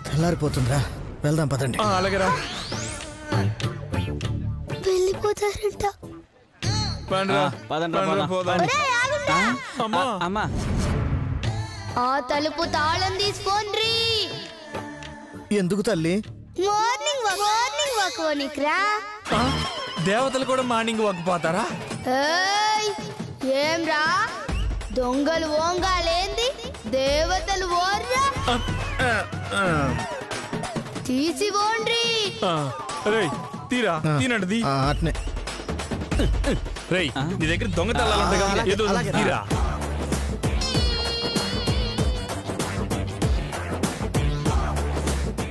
తెల్లారిపోతుందిరా, వెళ్దాం పదండి. అలాగేరా. వెళ్ళిపోతారంట. ఆ తలుపు తాళం తీసుకోండి. ఎందుకు తల్లి? మార్నింగ్ వాక్ పోనీకిరా. దేవతలు కూడా మార్నింగ్ వాక్ పోతారా? ఏం రా, దొంగలు ఓంగాలేంది, దేవతలు ఓర్రా. తీసి పోండ్రి. తీరా తినండి. అట్నే రేయ్, నీ దగ్గర దొంగ తల్లాలంటే ఏదో తీరా.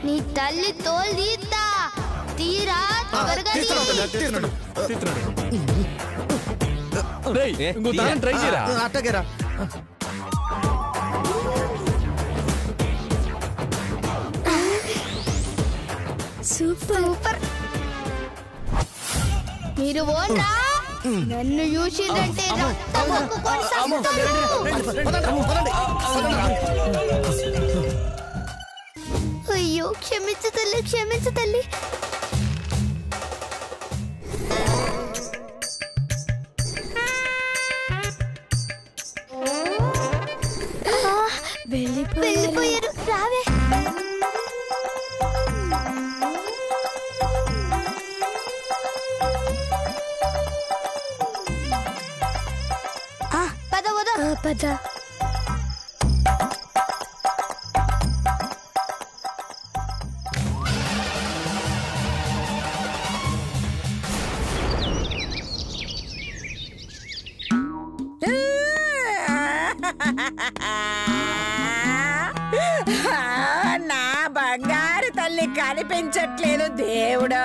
నీ తల్లి తోలు తీస్తా, తీరా త్వరగా. ట్రై చేయరా. అట్టగేరా. సూపర్. మీరు ఓన్రా, నన్ను చూసిందంటే అయ్యో క్షమించు తల్లి. వెళ్ళిపోయారు. రావే. పద. నా బంగారు తల్లి కనిపించట్లేదు. దేవుడా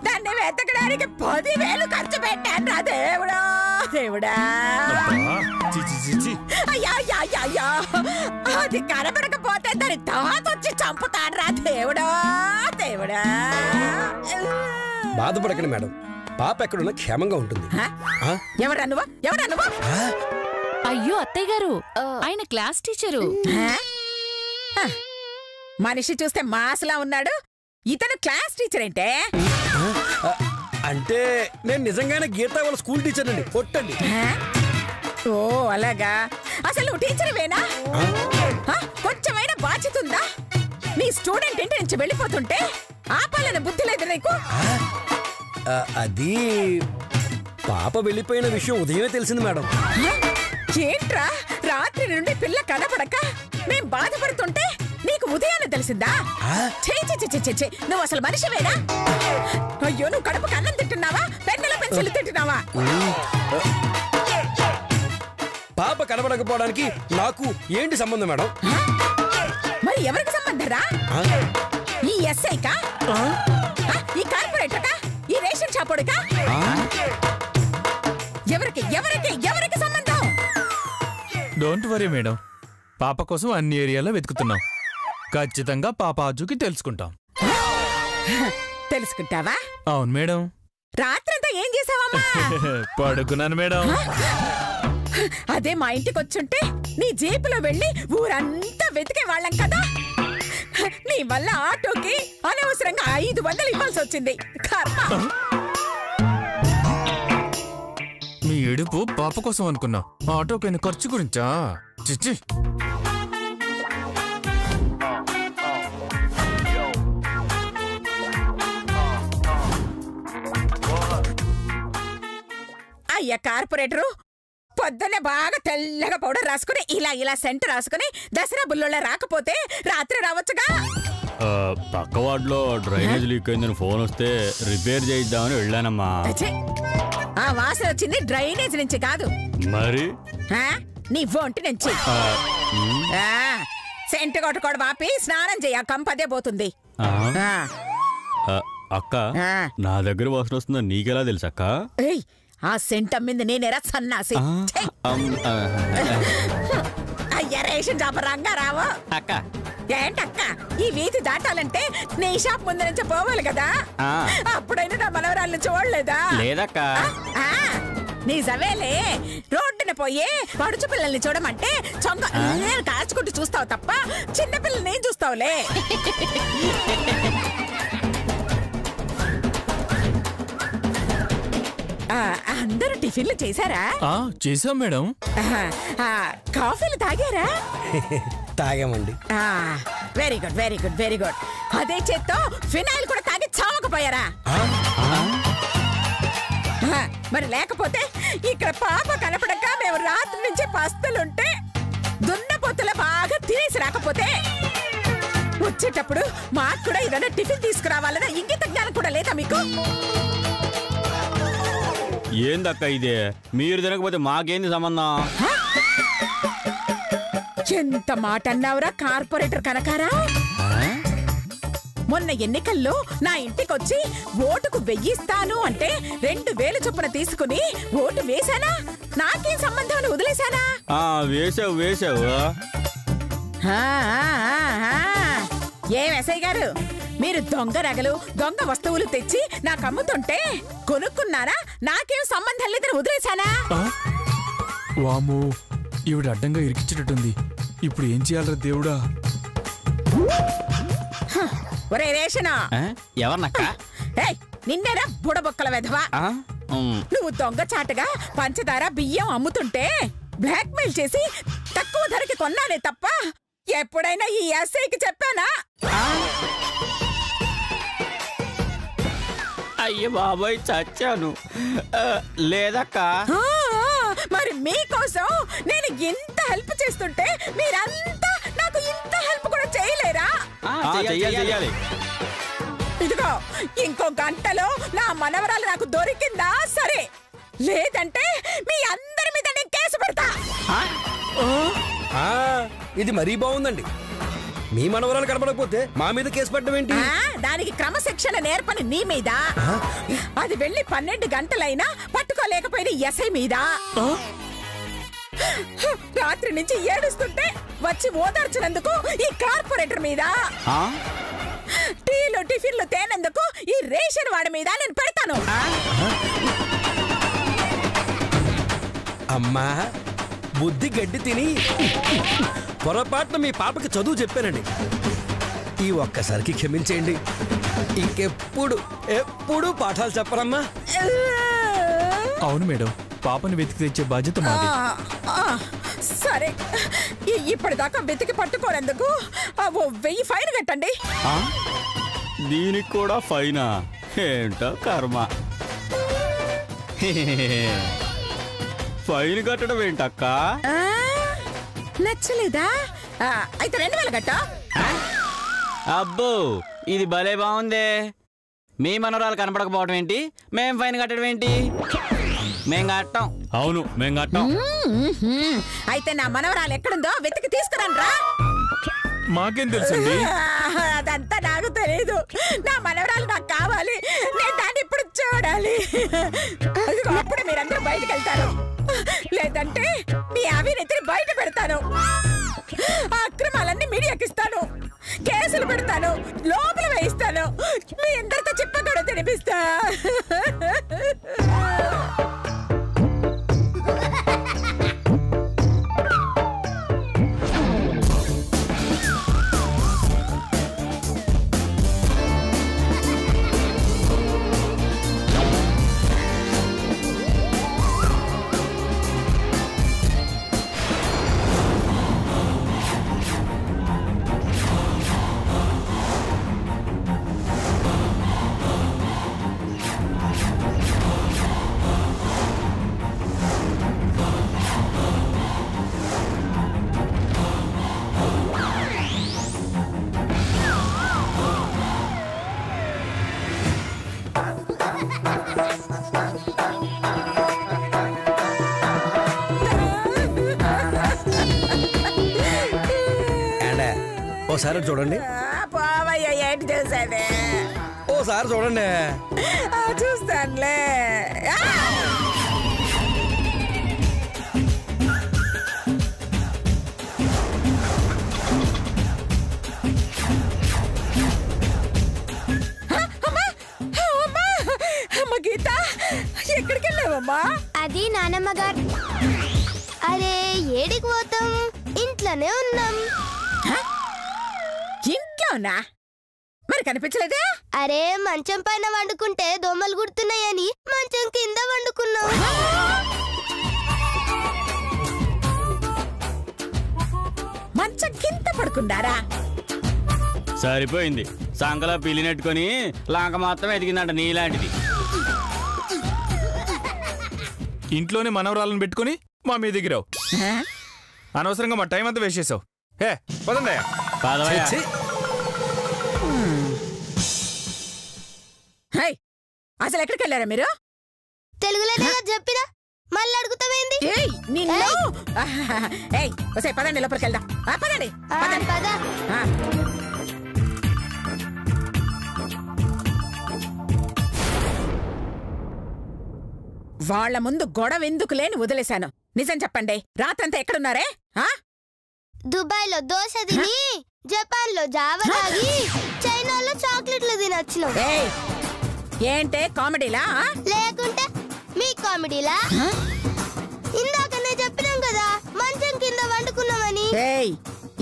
దాన్ని వెతకడానికి 10,000 ఖర్చు పెట్టాను రా. దేవుడా అయ్యా, అది కనబడకపోతే దాని తాతొచ్చి చంపుతాడు రా. దేవుడా. బాధపడకండి మేడం, పాప ఎక్కడున్నా క్షేమంగా ఉంటుంది. ఎవరా నువ్వు? అయ్యో అత్తయ్య గారు, ఆయన క్లాస్ టీచరు. మనిషి చూస్తే మాస్లా ఉన్నాడు, ఇతను క్లాస్ టీచర్ ఏంటే? అంటే నేను నిజంగానే గీతా వాళ్ళ స్కూల్ టీచర్ అండి. కొట్టండి. ఓ అలాగా. అసలు నువ్వు టీచర్వేనా? కొంచెమైనా బాధ్యత ఉందా? నీ స్టూడెంట్ ఇంటి నుంచి వెళ్ళిపోతుంటే ఆపాలన్న బుద్ధి లేదు నీకు? అది పాప వెళ్ళిపోయిన విషయం ఉదయమే తెలిసింది మేడం. ఏంట్రా, రాత్రి నుండి పిల్ల కనపడక మేం బాధపడుతుంటే నీకు ఉదయాన్నే తెలిసిందా? నువ్వు అసలు మనిషివేనా? అయ్యో, నువ్వు కడుపుకి అన్నం తింటున్నావా, పెన్నుల పెన్సిల్ తింటున్నావా? పాప కనబడకపోవడానికి నాకు ఏంటి సంబంధం మేడం? మరి ఎవరికి సంబంధరా? ఈ ఎస్ఐకా, ఈ కార్పొరేటర్కా, ఈ రేషన్ షాపోడుకా? ఎవరికి సంబంధం? డోంట్ వరీ మేడం, పాప కోసం అన్ని ఏరియాలో వెతుకుతున్నాం. ఖచ్చితంగా పాప ఆజుకి తెలుసుకుంటాం. తెలుసుకుంటావా? అవును మేడం. రాత్రంతా ఏం చేసావమ్మా? పడుకున్నాను మేడం. అదే మా ఇంటికి వచ్చుంటే నీ జీపులో వెళ్ళి ఊరంతా వెతికే వాళ్ళం కదా. నీ వల్ల ఆటోకి అనవసరంగా 500 ఇవ్వాల్సి వచ్చింది. మీ ఏడుపు పాప కోసం అనుకున్నా, ఆటోకైన ఖర్చు గురించా? చిచ్చి. అయ్యా కార్పొరేటరు, పొద్దున్నే బాగా తెల్లగా పౌడర్ రాసుకుని ఇలా సెంట్ రాసుకుని దసరా బుల్లోళ్ళ రాకపోతే రాత్రి రావచ్చుగా. పక్క వార్డులో డ్రైనేజ్ లీక్ అయిందని ఫోన్ వస్తే రిపేర్ చేయిద్దామని వెళ్ళానమ్మా. ఆ వాసన వచ్చింది డ్రైనేజ్ నుంచి కాదు, మరి నీ ఒంటి నుంచి. సెంట్ కొట్టుకోడు బాపి స్నానం చెయ్య, కంపదే పోతుంది. అక్క, నా దగ్గర వాసన వస్తుందని నీకెలా తెలుసు అక్క? ఆ సెంట్ అమ్మింది నేనేరా సన్నాసి. అయ్యా రేషన్ షాప్ రంగారావు. అక్క ఏంటక్క, ఈ వీధి దాటాలంటే నీ షాప్ ముందు నుంచి పోవాలి కదా. అప్పుడైనా నా మనవరాలను చూడలేదా? లేదక్క. నిజమేలే. రోడ్డున పోయి పడుచు పిల్లల్ని చూడమంటే చొంగ కాచుకుంటూ చూస్తావు తప్ప చిన్న పిల్లల్ని ఏం చూస్తావులే. అందరూ టిఫిన్లు చేశారా? చేసాం మేడం. కాఫీలు తాగారా? తాగామండి. Very good very good very good. అదే చేత్తో ఫినాయిల్ కూడా తాగి చావకపోయారా? మరి లేకపోతే ఇక్కడ పాప కనపడక మేము రాత్రి నుంచి పస్తులుంటే దున్నపోతుల బాగా తినేసి రాకపోతే వచ్చేటప్పుడు మాకు కూడా ఏదైనా టిఫిన్ తీసుకురావాలన్నా ఇంగిత జ్ఞానం కూడా లేదా మీకు? ఏందక్క ఇదే? మీరు తినకపోతే మాకేంది సంబంధం? ఎంత మాట అన్నావురా కార్పొరేటర్ కనకారా. మొన్న ఎన్నికల్లో నా ఇంటికొచ్చి ఓటుకు 1000 ఇస్తాను అంటే 2000 చొప్పున తీసుకుని ఓటు వేశానా? నాకేం సంబంధం అని వదిలేశానా? వేసావు వేసావు. ఏం ఎస్ఐ గారు, మీరు దొంగ నగలు దొంగ వస్తువులు తెచ్చి నాకు అమ్ముతుంటే కొనుక్కున్నారా? నాకేం సంబంధం లేదని వదిలేశానా? వాము, ఈవిడ అడ్డంగా ఇరికించేటట్టుంది. ఇప్పుడు ఏం చేయాలరా దేవుడా? ఒరే రేషనా, ఎవరినక్క? నిన్నేరా బుడబొక్కల వెధవా. నువ్వు దొంగచాటుగా పంచదార బియ్యం అమ్ముతుంటే బ్లాక్ మెయిల్ చేసి తక్కువ ధరకి కొన్నానే తప్ప ఎప్పుడైనా ఈ ఎస్ఐకి చెప్పానా? అయ్య బాబాయ్ చచ్చాను. లేదక్క. మరి మీకోసం నేను ఇంత హెల్ప్ చేస్తుంటే మీరంతా నాకు ఇంత హెల్ప్ కూడా చేయలేరా? చెయ్యాలి. ఇదిగో ఇంకో గంటలో నా మనవరాలు నాకు దొరికిందా సరే, లేదంటే మీ అందరి మీద నేను కేసు పెడతా. ఇది మరీ బాగుందండి. మీ మనవరాలు కనపడకపోతే మా మీద కేసు పెట్టడం ఏంటి? దానికి క్రమశిక్షణ నేర్పని నీ మీద, అది వెళ్ళి 12 గంటలైనా పట్టుకోలేకపోయిన ఎస్ఐ మీద, రాత్రి నుంచి ఏడుస్తుంటే వచ్చి ఓదార్చినందుకు ఈ కార్పొరేటర్ మీద, టీలు టిఫిన్లు తేనందుకు ఈ రేషన్ వాడి మీద నేను పెడతాను. అమ్మా, బుద్ధి గడ్డి తిని పొరపాటున మీ పాపకి చదువు చెప్పానండి. ఈ ఒక్కసారికి క్షమించేయండి. ఎప్పుడు పాఠాలు చెప్పరమ్మా. అవును మేడం, పాపను వెతికి తెచ్చే బాధ్యత మాది. సరే, ఇప్పటిదాకా వెతికి పట్టుకోనందుకు 1000 ఫైన్ కట్టండి. దీనికి కూడా ఫైనా? ఏంటో కర్మ. ఫైన్ కట్టడం ఏంటక్క? నచ్చలేదా? అయితే 2000 కట్ట. అబ్బో, ఇది భలే బాగుందే. మీ మనవరాలు కనపడకపోవడం ఏంటి, మేం ఫైన్ కట్టడం ఏంటి? మేం కట్టాం. అవును, మేం కట్టాం. అయితే నా మనవరాలు ఎక్కడుందో వెతికి తీసుకురండి రా. మాకేం తెలుసండి? అదంతా నాకు తెలీదు. నా మనవరాలు నాకు కావాలి. నేను దాన్ని ఇప్పుడు చూడాలి. అప్పుడు మీరందరూ బయటకు వెళ్తారు, లేదంటే మీ అవినీతిని బయట పెడతాను. అక్రమాలన్నీ మీడియాకిస్తాను, కేసులు పెడతాను, లోపల వేయిస్తాను. మీ అందరితో చెప్పకుండా తినిపిస్తా. ఓసారి చూడండి. పోవయ్యా, ఏంటి చూసేది? ఓసారి చూడండి. చూస్తానులే. అమ్మ గీత, ఎక్కడికి వెళ్ళావు? ఎక్కడున్నావమ్మా? అది నానమ్మ గారు. అరే ఏడికి పోతాం? ఇంట్లోనే ఉన్నాం. ఇంట్లోనా? మరి కనిపించలేదే? అరే మంచం పైన వండుకుంటే దోమలు గుర్తున్నాయని మంచం కింద వండుకున్నాం. మంచం కింద పడుకున్నారా? సరిపోయింది. సంకలో పిల్లి నెట్టుకొని లాంక మొత్తం ఎదిగిందంట నీలాంటిది. ఇంట్లోనే మనవరాలను పెట్టుకుని మా మీద దిగిరావు. అనవసరంగా మా టైం అంతా వేస్ట్ చేసావు. హే పదండి. పదవయ్యా. అసలు ఎక్కడికి వెళ్ళారా మీరు? తెలుగులోనే చెప్పినా మళ్ళీ అడుగుతావేంది? పదండి లోపలికి వెళ్దాం. పదండి పద. వాళ్ళ ముందు గొడవ ఎందుకు లేని వదిలేశాను. నిజం చెప్పండి, రాత్రంతా ఎక్కడున్నారే? దుబాయ్ లో దోశ తిని, జపాన్ లో జావా తాగి, చైనాలో చాక్లెట్లు తినొచ్చినాం. ఏంటే కామెడీలా? లేకుంటే మీ కామెడీలా? ఇందాకనే చెప్పినాం కదా మంచం కింద వండుకున్నామని.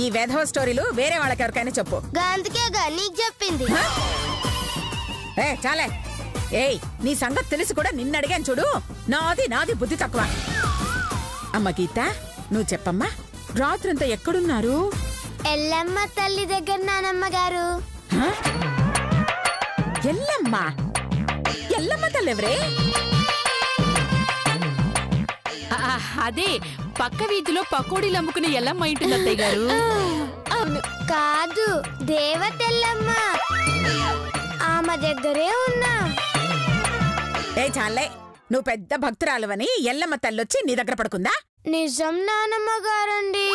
ఈ వెధవ స్టోరీలు వేరే వాళ్ళకి ఎవరికైనా చెప్పు. అందుకేగా నీకు చెప్పింది. చాలే. నీ సంగతి తెలిసి కూడా నిన్ను అడిగాను చూడు. నాది బుద్ధి తక్కువ. అమ్మ గీత, నువ్వు చెప్పమ్మా, రాత్రంతా ఎక్కడున్నారు? ఎల్లమ్మ తల్లి దగ్గర నానమ్మ గారు. ఎల్లమ్మ? ఎల్లమ్మ తల్లి ఎవరే? అదే పక్క వీధిలో పకోడీలు అమ్ముకునే ఎల్లమ్మ ఇంటి అత్తయ్య గారు. కాదు, దేవతెల్లమ్మ. ఆమె దగ్గరే ఉన్నా. చాలే, నువ్వు పెద్ద భక్తురాలువని ఎల్లమ్మ తల్లొచ్చి నీ దగ్గర పడుకుందా? నిజం నానమ్మ గారండి.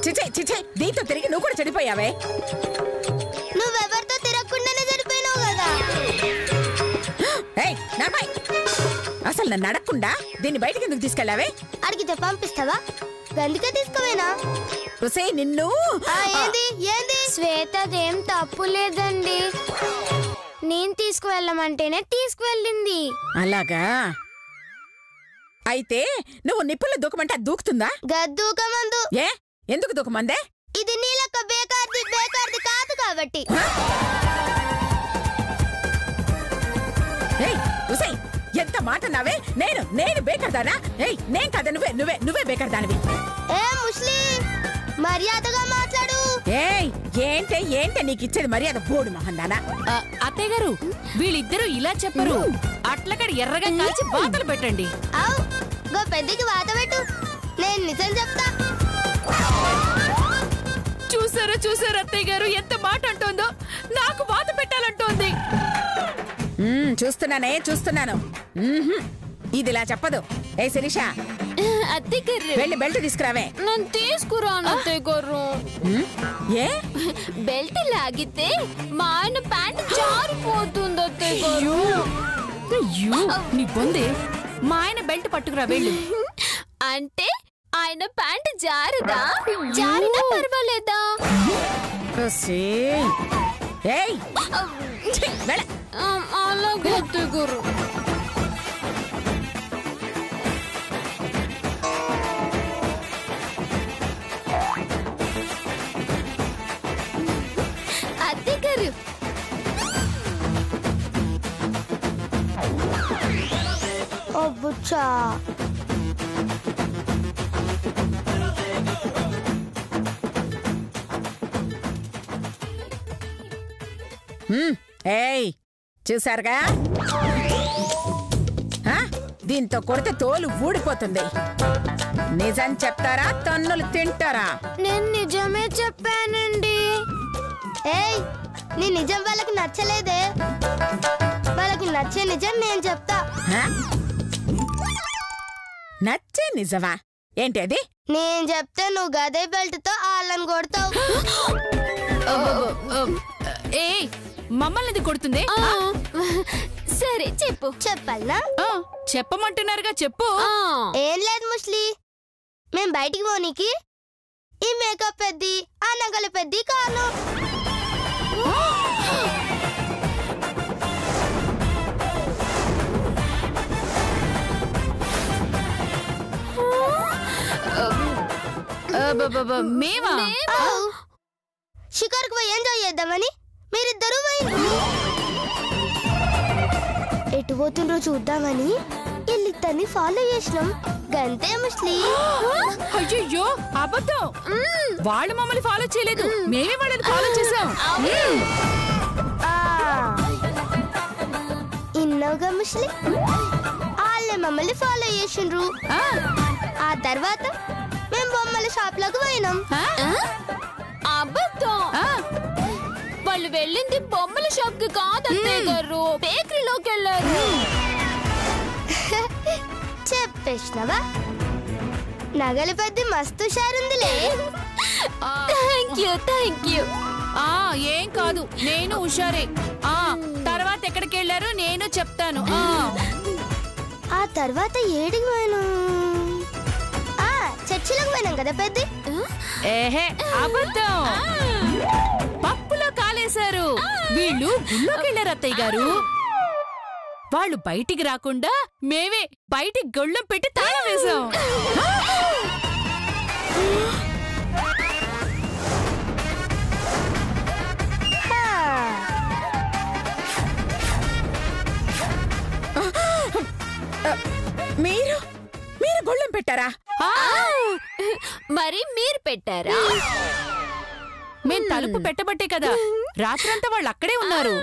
చిచే దీంతో తిరిగి నువ్వు కూడా చెడిపోయావే. నువ్వెవరితో తిరగకుండానే చెడిపోయినావు కదా. అసలు నన్ను అడగకుండా దీన్ని బయటికి ఎందుకు తీసుకెళ్లావే? అడిగితే పంపిస్తావా? గందుకే తీసుకోవేనా? నిన్ను ఏంది శ్వేతదేం తప్పు లేదండి. నేను తీసుకువెళ్ళమంటేనే తీసుకువెళ్ళింది. అలాగా? అయితే నువ్వు నిప్పుల్లో దూకమంటే అది దూకుతుందా? గద్దూకమందు. ఎందుకు దూకమందే? ఇది నీలక్క బేకార్ది కాదు కాబట్టి. ఎంత మాట నావే? నేను బేకర్దానా? నేను కదా, నువ్వే బేకర్దానివి. ముస్లిం మర్యాదగా మాట్లాడు. ఏంటే నీకు ఇచ్చేది మర్యాద? బోడు మహందానా. అత్తయ్య గారు, వీళ్ళిద్దరూ ఇలా చెప్పరు. అట్లకడ ఎర్రగా కాల్చి బాతలు పెట్టండి. పెద్దకి వాత పెట్టు, నేను నిజం చెప్తా. చూసారా అత్తయ్య గారు ఎంత మాట అంటోందో? నాకు వాత పెట్టాలంటోంది. చూస్తున్నాను. ఇదిలా చెప్పదు. శిరీష, వెళ్ళి బెల్ట్ తీసుకురావే. నేను తీసుకురాను అత్తయ్య గారు. బెల్ట్ లాగితే మా ఆయన ప్యాంట్ జారిపోతుంది అత్తయ్య గారు. నీ పొందే, మా ఆయన బెల్ట్ పట్టుకురా వెళ్ళు. అంటే ఆయన ప్యాంట్ జారుదా? జారినా పర్వాలేదా? అలాగే అత్తయ్య గారు. అత్తయ్య గారు, బుచ్చా చూసారుగా, దీంతో కొడితే తోలు ఊడిపోతుంది. నిజం చెప్తారా, తన్నులు తింటారా? నేను నిజమే చెప్పానండి. నీ నిజం వాళ్ళకి నచ్చలేదే. వాళ్ళకి నచ్చే నిజం నేను చెప్తా. నచ్చే నిజమా? ఏంటి అది? నేను చెప్తే నువ్వు గదే బెల్ట్ తో వాళ్ళని కొడతావు. మమ్మల్ని కొడుతుంది. సరే చెప్పు. చెప్పాలనా? చెప్పమంటున్నారుగా, చెప్పు. ఏం లేదు ముస్లి, మేం బయటికి పోనీకి ఈ మేకప్ పెద్ది, ఆ నగల పెద్ది కాను. మేమా షికారుకు పోయి ఎంజాయ్ చేద్దామని మీరిద్దరూ ఎటు పోతుండ్రో చూద్దామని వీళ్ళిద్దరిని ఫాలో చేసినాం. గంతే ముస్లి. అయ్యో అబద్ధం. వాళ్ళు మమ్మల్ని ఫాలో చేయలేదు, మేమే వాళ్ళని ఫాలో చేసాం. ఇన్నోగా ముస్లి, వాళ్ళే మమ్మల్ని ఫాలో చేసిండ్రు. ఆ తర్వాత మేము బొమ్మల షాప్ లోకి పోయినాం. అబద్ధం. వాళ్ళు వెళ్ళింది బొమ్మల షాప్ కి కాదు అత్తయ్య గారు, బేకరీలోకి వెళ్ళారు. చెప్పేసినవా? నగల పెద్ద మస్తు హుషారుందిలే. Thank you. ఏం కాదు, నేను హుషారే. తర్వాత ఎక్కడికి వెళ్ళారు నేను చెప్తాను. ఆ తర్వాత ఏడికి పోయాను? చర్చిలోకి పోయినాం కదా పెద్ద. ఏహే అబద్ధం. పప్పులో కాలేశారు. వీళ్ళు గుళ్ళోకి వెళ్ళారు అత్తయ్య గారు. వాళ్ళు బయటికి రాకుండా మేమే బయటికి గొళ్ళెం పెట్టి తాళం వేశాం. మీరు గొళ్ళెం పెట్టారా? మరి మీరు పెట్టారా? మేం తలుపు పెట్టబట్టే కదా రాత్రంతా వాళ్ళు అక్కడే ఉన్నారు.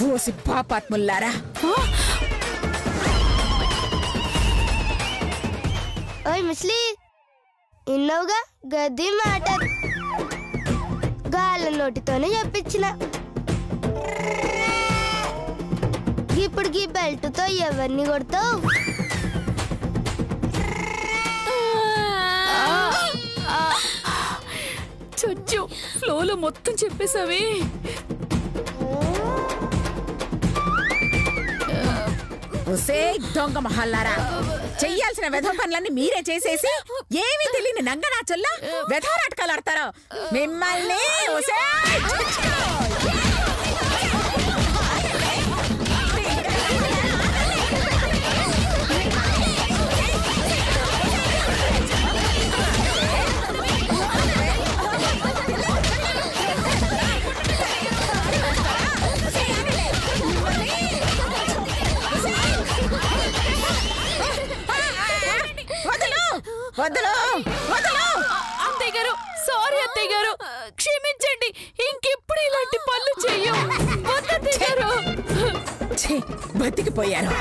ఓసి పాపాత్ముల్లారా! ఓయ్ ముస్లి, ఇన్నోగా గది మాట గాళ్ళ నోటితోనే చెప్పించిన. ఇప్పుడు గీ బెల్ట్తో ఎవరిని కొడతావు? చచ్చు, ఫ్లోలో మొత్తం చెప్పేసావే. దొంగ మహల్లారా! చెయ్యాల్సిన వెధవ పనులన్నీ మీరే చేసేసి ఏమీ తెలియని నంగనాచుల్లా వెధవ నాటకాలు ఆడతారు. మిమ్మల్ని అత్తయ్య గారు, సారీ అత్తయ్య గారు, క్షమించండి. ఇంకెప్పుడు ఇలాంటి పనులు చెయ్యం. అత్తయ్య గారు బతికిపోయారు.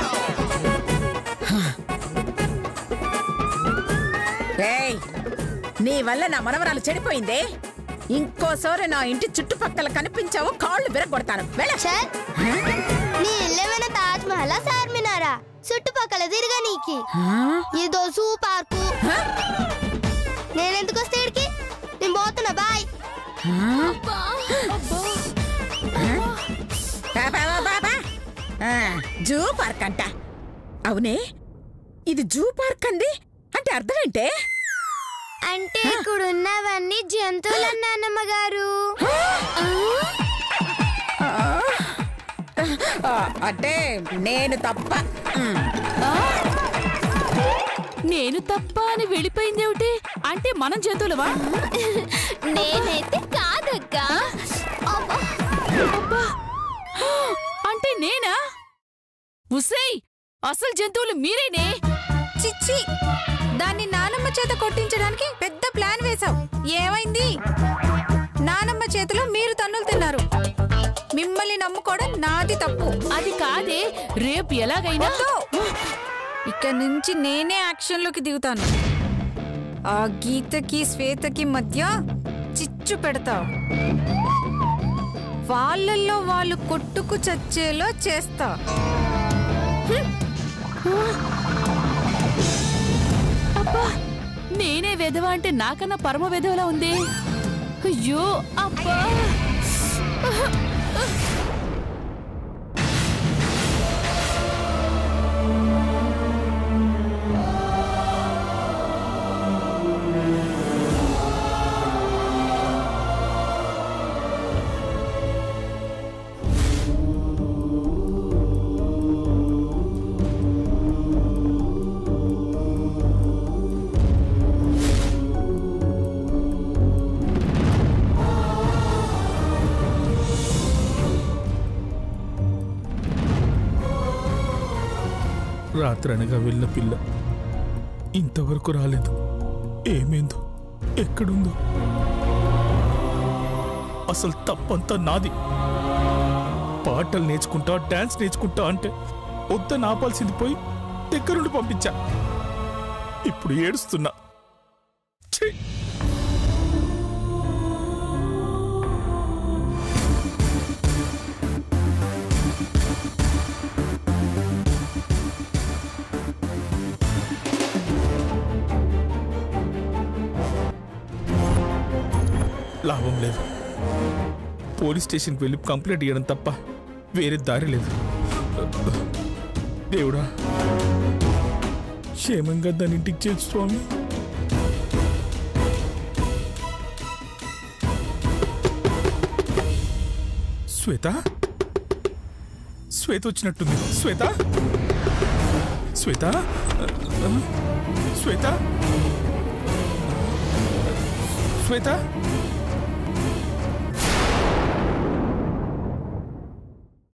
నీ వల్ల నా మనవరాలు చెడిపోయిందే. ఇంకోసారి నా ఇంటి చుట్టుపక్కల కనిపించావో కాళ్ళు విరగొడతాను. నీ ఇల్లేమైనా తాజ్ మహల్ చార్మినారా? చుట్టుపక్కల తిరిగా నీకి ఇదో జూ పార్కు. నేనెందుకు వస్తే ఇడికి? నేను పోతున్నా, బాయ్. జూ పార్క్ అంట. అవునే, ఇది జూ పార్క్ అంది అంటే అర్థం ఏంటే? అంటే ఇక్కడున్నవన్నీ జంతువులన్నా అన్నమ్మగారు. అంటే నేను తప్ప అని వెళ్ళిపోయిందేమిటి? అంటే మనం జంతువులవా? నేనైతే కాదక్కా. అంటే నేనా? ఉసేయ్, అసలు జంతువులు మీరేనే. చిచ్చి, దాన్ని నానమ్మ చేత కొట్టించడానికి పెద్ద ప్లాన్ వేశావు. ఏమైంది? నానమ్మ చేతిలో మీరు తన్నులు తిన్నారు. మిమ్మల్ని నమ్ముకోవడం నాది తప్పు. అది కాదే, రేపు ఎలాగైనా ఇక్కడ నుంచి నేనే యాక్షన్లోకి దిగుతాను. ఆ గీతకి శ్వేతకి మధ్య చిచ్చు పెడతా. వాళ్ళల్లో వాళ్ళు కొట్టుకు చచ్చేలో చేస్తా. అబ్బా, నేనే వెధవ అంటే నాకన్నా పరమ వెధవలా ఉంది. అయ్యో అబ్బా. రాత్రి అనగా వెళ్ళిన పిల్ల ఇంతవరకు రాలేదు. ఏమైందో, ఎక్కడుందో? అసలు తప్పంతా నాది. పాటలు నేర్చుకుంటా, డాన్స్ నేర్చుకుంటా అంటే వద్దని ఆపాల్సింది పోయి దగ్గరుండి పంపించా. ఇప్పుడు ఏడుస్తున్నా. ఛీ! లాభం లేదు. పోలీస్ స్టేషన్కి వెళ్ళి కంప్లైంట్ ఇవ్వడం తప్ప వేరే దారి లేదు. దేవుడా, క్షేమంగా దాని ఇంటికి చేర్చు స్వామి. శ్వేత, శ్వేత వచ్చినట్టుంది. శ్వేత, శ్వేత, శ్వేత, శ్వేత.